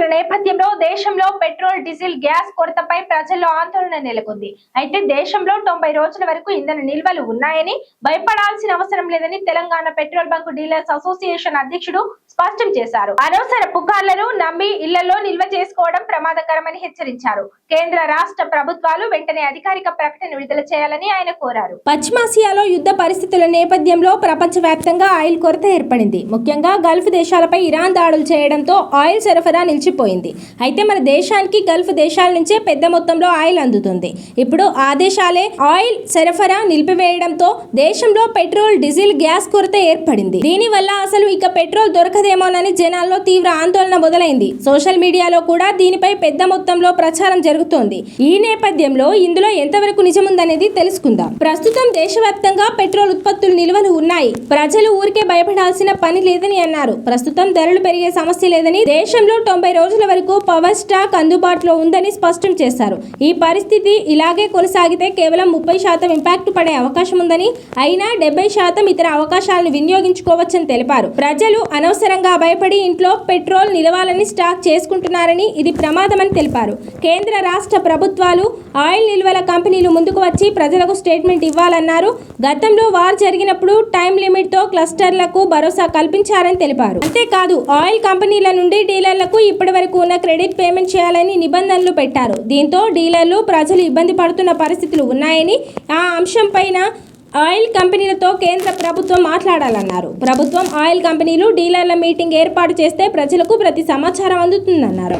పరిస్థితుల నేపథ్యంలో దేశంలో పెట్రోల్ డీజిల్ గ్యాస్ కొరతపై ప్రజల్లో ఆందోళన నెలకొంది. అయితే దేశంలో 90 రోజుల వరకు ఇంధన నిల్వలు ఉన్నాయని భయపడాల్సిన అవసరం లేదని Telangana petrol bunk dealers association అధ్యక్షుడు స్పష్టం చేశారు. అనవసర పుకార్లను నమ్మి ఇళ్లలో నిల్వ చేసుకోవడం ప్రమాదకరమని హెచ్చరించారు. కేంద్ర రాష్ట్ర ప్రభుత్వాలు వెంటనే అధికారిక ప్రకటన విడుదల చేయాలని ఆయన కోరారు. పశ్చిమాసియాలో యుద్ధ పరిస్థితుల నేపథ్యంలో ప్రపంచవ్యాప్తంగా ఆయిల్ కొరత ఏర్పడింది. ముఖ్యంగా గల్ఫ్ దేశాలపై ఇరాన్ దాడులు చేయడంతో ఆయిల్ సరఫరా నిలిచిపోయింది. అయితే మన దేశానికి గల్ఫ్ దేశాల నుంచే పెద్ద మొత్తంలో ఆయిల్ అందుతుంది. ఇప్పుడు ఆ దేశాలే ఆయిల్ సరఫరా నిలిపివేయడంతో దేశంలో పెట్రోల్ డీజిల్ గ్యాస్ కొరత ఏర్పడింది. దీనివల్ల అసలు ఇక పెట్రోల్ దొరకదేమోనని జనాల్లో తీవ్ర ఆందోళన మొదలైంది. సోషల్ మీడియాలో కూడా దీనిపై పెద్ద మొత్తంలో ప్రచారం జరుగుతోంది. ఈ నేపథ్యంలో ఇందులో ఎంతవరకు నిజముందనేది తెలుసుకుందాం. ప్రస్తుతం దేశవ్యాప్తంగా పెట్రోల్ ఉత్పత్తులు నిల్వలు ఉన్నాయి. ప్రజలు ఊరికే భయపడాల్సిన పని లేదని అన్నారు. ప్రస్తుతం ధరలు పెరిగే సమస్య లేదని, దేశంలో 90 రోజుల వరకు పవర్ స్టాక్ అందుబాటులో ఉందని స్పష్టం చేశారు. ఈ పరిస్థితి ఇలాగే కొనసాగితే కేవలం 30% ఇంపాక్ట్ పడే అవకాశం ఉందని, అయినా 70% ఇతర అవకాశాలను వినియోగించుకోవచ్చని తెలిపారు. ప్రజలు అనవసరంగా భయపడి ఇంట్లో పెట్రోల్ నిలవాలని స్టాక్ చేసుకుంటున్నారని, ఇది ప్రమాదమని తెలిపారు. కేంద్ర రాష్ట్ర ప్రభుత్వాలు, ఆయిల్ నిల్వల కంపెనీలు ముందుకు వచ్చి ప్రజలకు స్టేట్మెంట్ ఇవ్వాలన్నారు. గతంలో వార్ జరిగినప్పుడు టైం లిమిట్ తో క్లస్టర్లకు భరోసా కల్పించారని తెలిపారు. అంతేకాదు ఆయిల్ కంపెనీల నుండి డీలర్లకు ఇప్పటి వరకు ఉన్న క్రెడిట్ పేమెంట్ చేయాలని నిబంధనలు పెట్టారు. దీంతో డీలర్లు, ప్రజలు ఇబ్బంది పడుతున్న పరిస్థితులు ఉన్నాయని, ఆ అంశం పైన ఆయిల్ కంపెనీలతో కేంద్ర ప్రభుత్వం మాట్లాడాలన్నారు. ప్రభుత్వం, ఆయిల్ కంపెనీలు, డీలర్ల మీటింగ్ ఏర్పాటు చేస్తే ప్రజలకు ప్రతి సమాచారం అందుతుందన్నారు.